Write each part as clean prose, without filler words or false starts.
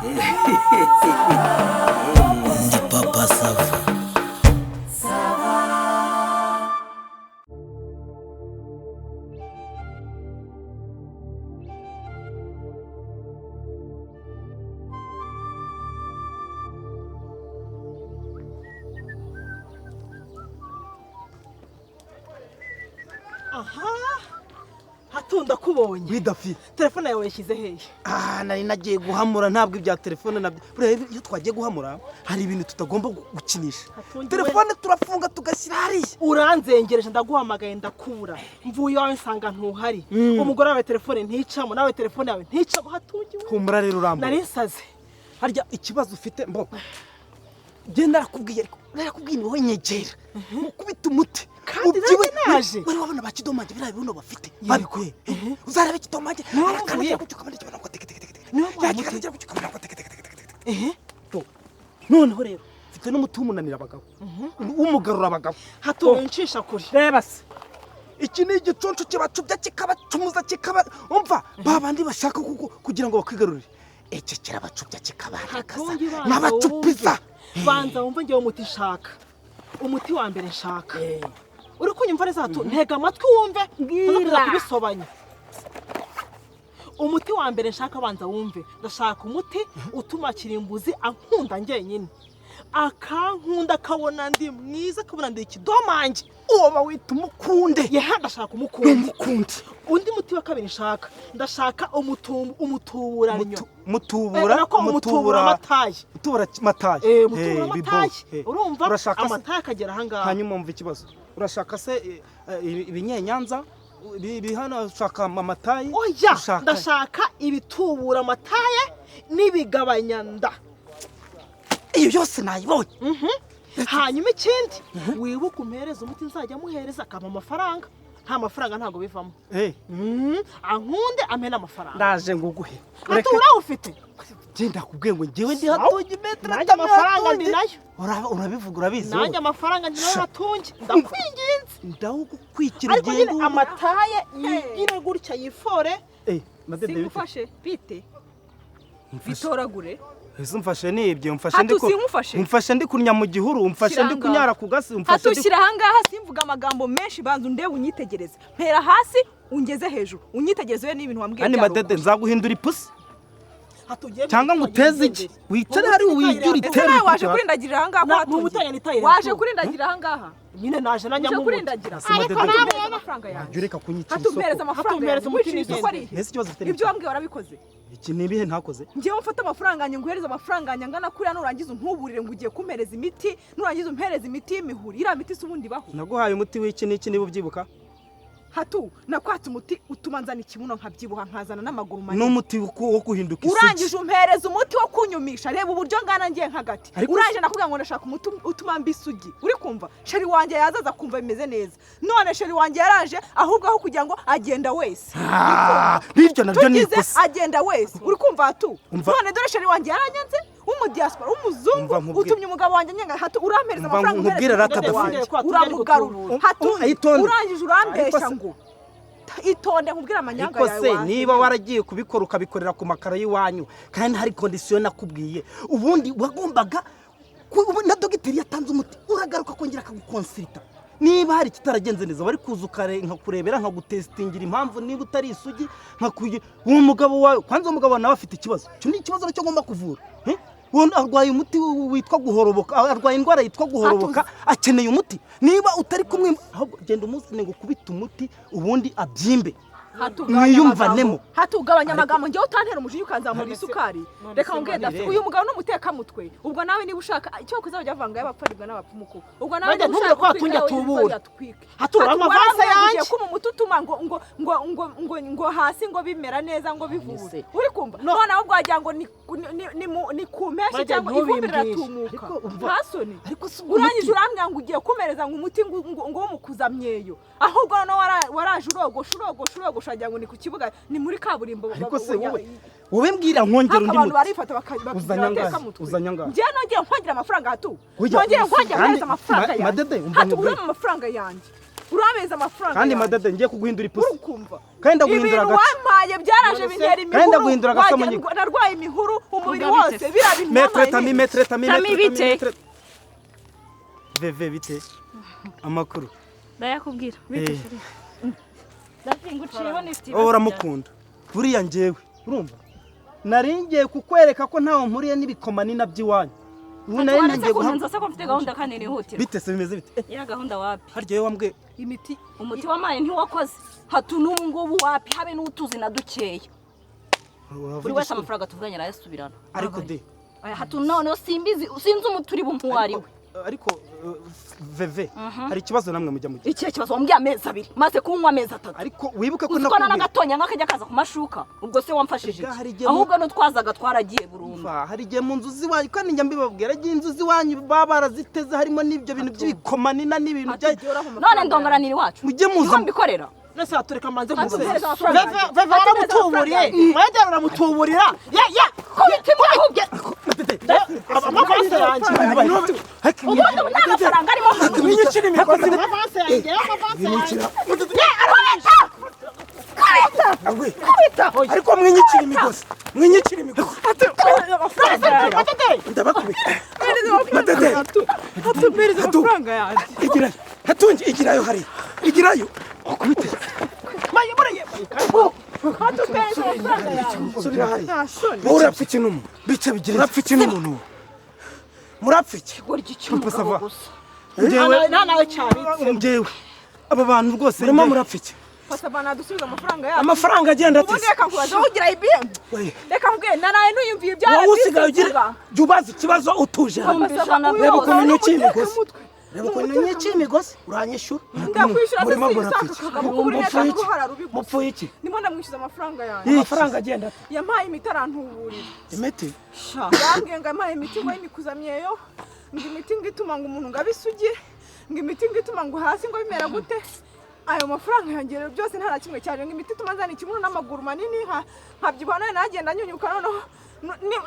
Ndi papa sava. Aha, hatunda kubonye bidafi telefone yawe yashyize hehe? nari nagiye guhamura ntabwo ibya telefone nabyo buriya iyo twagiye guhamura hari ibintu tutagomba gukinisha. Telefone turafunga tugashyira hariya. Uranzengereje ndaguhamagaye ndakura mvuye iwawe nsanga ntuhari. Umugore wawe telefone nticamo nawe telefone yawe nticamo hatungiwe. Humura rero urambo nari nsaze harya ikibazo ufite mbo genda nakubwiye ariko narakubwiye ni wowe nyegera mukubita umuti kandi naje wari wabona bakidomanje birabe buno bafite babikuye uzarabe kidomanje arakanagira gucukamana cyane ngo teke yakanagira gucukamana ngo teke noneho rero mfite n'umuti umunanira abagabo umugarura abagabo hatuncisha kuri reba se iki ni igiconco kibacubya kikabacumuza kikaba umva babandi bashaka kugira ngo bakwigarurire iki kirabacubya kikabarakaza n'abacupiza banza wumva ngiye umuti nshaka umuti wa mbere nshaka uri kunyumva neza ntega amatwi wumve ntuza kubisobanya. Umuti wa mbere nshaka banza wumve ndashaka umuti utuma kirimbuzi ankunda ngenyine akankunda kabona ndi mwiza kabona ndi ikidomanje uwo bawita umukunde ndashaka umukunde undi muti wa kabiri nshaka ndashaka umutuburanyo mutubura amataye urumva amataye akagera ahangaha. hanyuma umva ikibazo urashaka se ibinyenyanza bihana ushaka amataye oya ndashaka ibitubura amataye n'ibigabanyanda iyo byose nayibonye. hanyuma ikindi wibuka umpereza umuti nzajya muhereza akama amafaranga nta mafaranga ntago bivamo ankunde amena amafaranga ndaje nguguhe atura ufite genda kubwiye ngo ngewe ndi hatunge metra nanjye amafaranga ndi nayo urabivuga urabizi nanjye amafaranga ndi nayo hatunge ndakwinginze ndagukwikira ariko nyine amataye yigire gutya yifore singufashe bite bitoragure ese mfashe nibyo mfashe ndi kunya mu gihuru mfashe ndi kunyara ku gasi mfashe hatushyira ahangaha simvuga amagambo menshi banza undebe unyitegereze mpera hasi ungeze hejuru unyitegereze we n'ibintu wambwiye cyane madede nzaguhindura ipusi cyangwa ngo uteze iki wicare hari wigira itere waje kurindagirira ahangaha waje kurindagirira ahangaha nyine naje nanyamumuntu kurindagirira ariko nawe amafaranga yanjye ureka kunyicira hatumereza amafaranga nese ikibazo ufite ibyo wambwiye warabikoze iki nibihe ntakoze ngiye mfata amafaranga yanjye nguhereza amafaranga yanjye ngana kuri nurangiza untuburire ngo ugiye kumpereza imiti nurangiza umpereza imiti y'imihuri ira miti subundi baho naguhaye umuti w'iki n'iki niba ubyibuka hatu nakwatse umuti utuma nzana ikibuno nkabyibuha nkazana n'amaguru manini n'umuti wo guhinduka isugi urangije umpereza umuti wo kunyumisha reba uburyo ngana ngiye nkagati urangije nakubwira ngo ndashaka umuti utuma mbi isugi uri kumva sheri wanjye yazaza kumva bimeze neza none sheri wanjye yaraje ahubwo aho kugira ngo agenda wese biryo nabyo ni ikosa agenda wese uri kumva hatu none dore sheri wanjye yaranyanze diaspora umuzungu utumye umugabo wanjye nyenga hatu urampereza amafaranga nkubwira ratadafite uramugarura hatu urangije urambesha ngo itonde nkubwira amanyanga yawe ikose niba waragiye kubikora ukabikorera ku makara y'iwanyu kandi hari condition nakubwiye ubundi wagombaga na dogiteri yatanze umuti uragaruka kongera akagukonsulta niba hari kitaragenze neza bari kuzukare nkakurebera nkagutestingira impamvu niba utari isugi nkakuye uwo mugabo wawe kwanza umugabo nawe afite ikibazo cyo ni ikibazo cyo ngomba kuvura arwaye umuti witwa guhoroboka arwaye indwara yitwa guhoroboka akeneye umuti niba utari kumwe ahubwo genda umusine ngo kubita umuti ubundi abyimbe mwiyumvanemo hatugabanya amagambo ngiye utantera umujinya ukanzamura isukari reka ngenda uyu mugabo n'umuteka mutwe ubwo nawe niba ushaka icyo kuzajya vanga y'abapfaribwa n'abapfumuko ubwo nawe niba ushaka kwatunga tubura hatura amavase yanjye ko mu mututuma ngo hasi ngo bimera neza ngo bivure uri kumva none ahubwo wagira ngo ni kumpesha cyangwa ivumbira ratumuka hasoni urangije urambwira ngo ugiye kumereza ngo umuti ngo wo mukuzamyeyo ahubwo none waraje urogosha shagira ngo ni ku kibuga ni muri kaburimbo ariko se wowe mbwira nkongera undi abantu barifata uzanya ngaha ngiye nongeye nkongera amafaranga hatu nongeye nkongera amafaranga yanjye hatu urama amafaranga yanjye urameza amafaranga kandi madade ngiye kuguhindura ipusi urukumva kandi ndaguhindura ibintu agace wampaye byaraje bintera imihuru kandi ndaguhindura agasamanye narwaye imihuru umubiri wose bira bintu metre veve bite amakuru ndayakubwira ndavinguciyeho nifite uramukunda buriya njyewe urumva nari ngiye kukwereka ko ntawe mpuriye n'ibikomani na by'iwanyu ubu nari ngiye guhamza se ko mfite gahunda kandi nihutira bite se bimeze bite ya gahunda wapi haryo wambwe umuti wamaye ntiwakoze hatu n'ubu ngubu wapi habe n'utuzi na dukeya buri wese amafaranga tuvuganye arayasubirana ariko de hatu noneho sinzi umuti uri bumpuwari we ariko veve hari ikibazo namwe mujya mu ikihe kibazo wambwiye amezi 2 maze kunywa amezi 3 ariko wibuke ko nakubwiye na gatonya nkakajya kaza ku mashuka ubwo se wamfashije ahubwo no twazaga twaragiye burundu hari igihe mu nzu ziwanyu kandi njya mbibabwira agiye inzu ziwanyu baba baraziteze harimo n'ibyo bintu by'ibikomanina n'ibintu bya none ndongoranira iwacu mujye muza mbikorera nese atureka manze kuvuga veve aramutuburiye mwajya aramutuburira ya kubitima ahubye amafaranga yanjye ubundi n'amafaranga arimo mwinyicira imigozi amafaranga yanjye ariko mwinyicira imigozi ndabakubita atumbiriza amafaranga yanjye hatungi igirayo hari igirayo ukubite urapfa iki n'umuntu bice bigira urapfa iki n'umuntu murapfa iki gusa nawe cyane njyewe aba bantu rwose urimo murapfa iki Pasabana dusubiza amafaranga yacu amafaranga agenda ati ubundi reka nkubaza ugira IBM reka nkubwire naraye nuyumviye ibyara wowe usigaye ugira ubaza ikibazo utuje reba ukuntu nyukiye imigozi reba ukuntu nyukiye imigozi uranyishyura ndakwishyura mupfuye iki ndimo ndamwishyuza amafaranga yanjye amafaranga agenda ati yampaye imiti arantuburira imiti yambwiye ngo yampaye imiti ngo y'imikuzamyeyo ngo imiti ngo ituma ngo umuntu ngo abisugi ngo imiti ngo ituma ngo hasi ngo bimera gute ayo mafaranga yanjye rero byose nta na kimwe cyane ngo imiti ituma nzana ikibuno n'amaguru manini nkabyibuha none nagenda nyunyuka noneho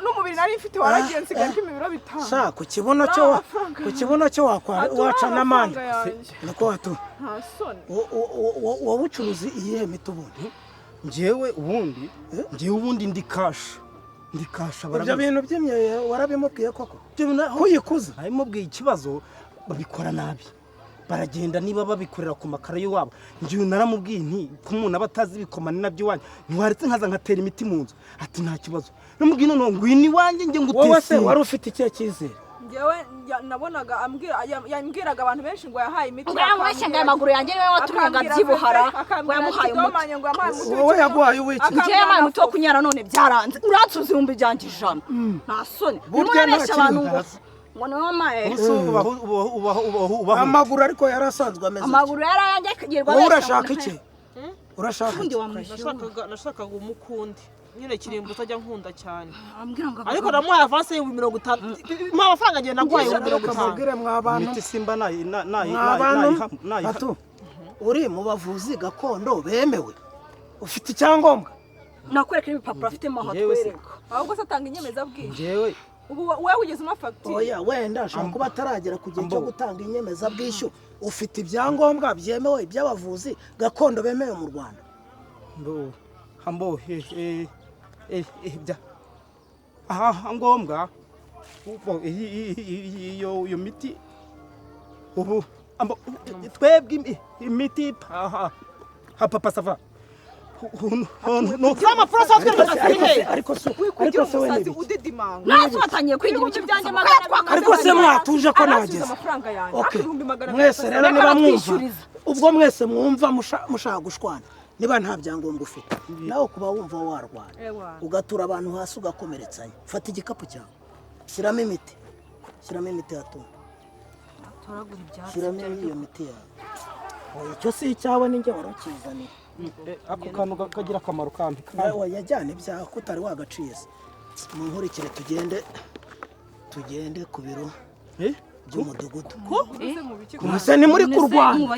n'umubiri nari mfite waragiye nsigaye mpima ibiro 5 sha ku kibuno cyo waca n'amani nako watu nta soni wowe ucuruzi iyihe miti ubundi njyewe ubundi ndi kasha ibyo bintu by'imyeyo warabimubwiye koko kuyikuza abimubwiye ikibazo babikora nabi baragenda niba babikorera ku makara y'iwabo njyewe naramubwiye nti ko umuntu aba atazi ibikomani nabyo iwanyu ntiwaretse nkaza nkatera imiti mu nzu ati nta kibazo namubwiye none ngwino iwanjye njye ngutese wowe se wari ufite ikihe cyizere njyewe nabonaga yambwiraga abantu benshi ngo yahaye imiti yamwashye ngo amaguru yanjye niwe watumye ngabyibuhara ngo yamuhaye umuti wowe yaguhaye uwiki njyewe yamuhaye umuti wo kunyara none byaranze uratsuza 1,000 nta soni burya nta kintu amaguru ariko yarasanzwe ameze amaguru yarayanjye kigirwa wowe urashaka iki urashaka nashakaga umukundi nyine kirimbo utajya nkunda cyane ariko namuhaye avance y'ibihumbi 50 mpa amafaranga agenda ngwaye 50 mw'abantu imiti simba nayi uri mu bavuzi gakondo bemewe ufite icyangombwa nakwereka ibipapuro afite maho atwereka ahubwo se atanga inyemezabwishyu njyewe ubu wowe ugeze amafagitire oya wenda ashaka kuba ataragera ku gihe cyo gutanga inyemezabwishyu ufite ibyangombwa byemewe by'abavuzi gakondo bemewe mu Rwanda ngombwa iyo miti ubu twebwe imiti papa sava ariko se we udidimanga natwe batangiye kwigira ibice byanjye magana ariko se mwatuje ko nageze mwese rero niba mwumva ubwo mwese mwumva mushaka gushwana niba nta byangombwa ufite nawe kuba wumva warwana ugatura abantu hasi ugakomeretsanya fata igikapu cyawe shyiramo imiti hato shyiramo iyo miti yawe icyo si icyawe ninjye warakizaniye ako kantu kagira akamaro kambi yajyana ibyaha ko utari wagaciye se munkurikire tugende ku biro by'umudugudu Muse ni muri kurwana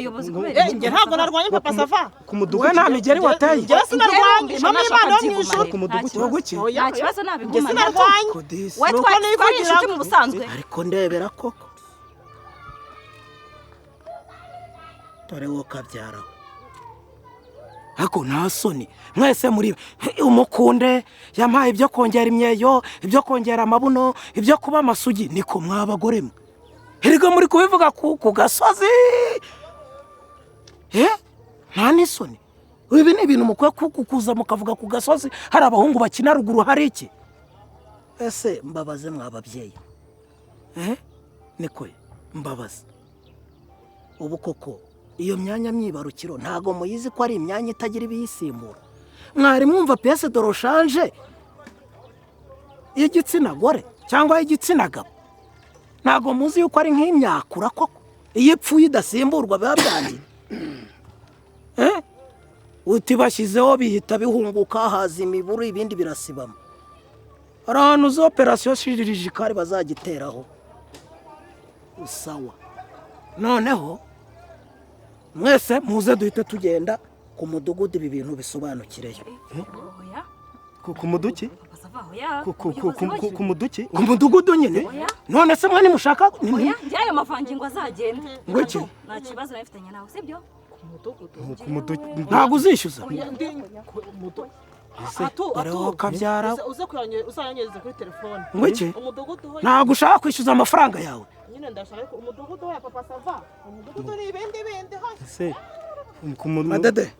njye ntabwo narwanye papa sava ku mudugudu we nta migeri wateye njye sinarwanye mama imana yo mwishu ku mudugudu woguki nta kibazo njye sinarwanye we twari inshuti mu busanzwe ariko ndebera koko dore wo kabyara ariko nta soni mwese muri umukunde yampaye ibyo kongera imyeyo ibyo kongera amabuno ibyo kuba amasugi niko mwabagore mwe erega muri kubivuga ku gasozi nta n'isoni ibi ni ibintu mukwiye kuza mukavuga ku gasozi hari abahungu bakina ruguru hari iki ese mbabaze mwababyeyi niko mbabaze ubu koko iyo myanya myibarukiro ntago muyizi ko ari imyanya itagira ibiyisimbura mwari mwumva piyese doroshanje y'igitsina gore cyangwa y'igitsina gabo ntago muzi yuko ari nk'imyakura koko iyo ipfuye idasimburwa biba byangiye uti bashyizeho bihita bihunguka haza imiburu ibindi birasibama hari ahantu za operasiyo shiririkari bazagiteraho sawa noneho mwese muze duhite tugenda ku mudugudu ibi bintu bisobanukireyo ku muduki ku muduki ku mudugudu nyine none se mwe nimushaka njyayo mavangingo azagenda ngwiki nta kibazo nafitanye nawe sibyo ku muduki ntabwo uzishyuza atu kabyara uzanyereza kuri telefone ngwiki umudugudu ho ntabwo ushaka kwishyuza amafaranga yawe nyine ndashaka ko umudugudu wa papa sava umudugudu ni ibindi se madede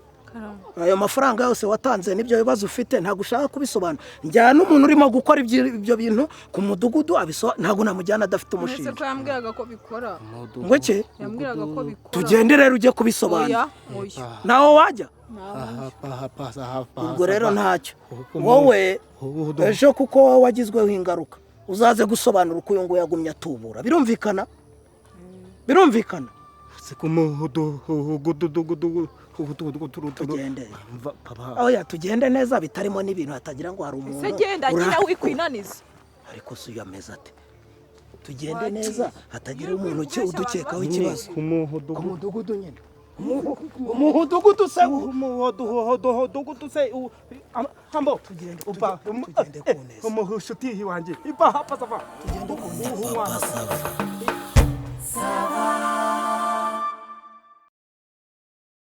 ayo mafaranga yose watanze n'ibyo bibazo ufite ntabwo ushaka kubisobanura njyana umuntu urimo gukora ibyo bintu ku mudugudu ntabwo namujyana adafite umushinga ko yambwiraga ko bikora ngwiki yambwiraga ko bikora tugende rero ujye kubisobanura nawe wajya ubwo rero ntacyo wowe ejo kuko wowe wagizweho ingaruka uzaze gusobanura uko uyu nguyu yagumye atubura birumvikana tugende oya tugende neza bitarimo n'ibintu hatagira ngo hari umuntu ese genda nyine wikwinaniza ariko si uyu ameze ate tugende neza hatagira umuntu udukekaho ikibazo ku mudugudu nyine umudugudu se hambo tugende upa ku neza umushuti wanjye ipa hapa sava tugende ku neza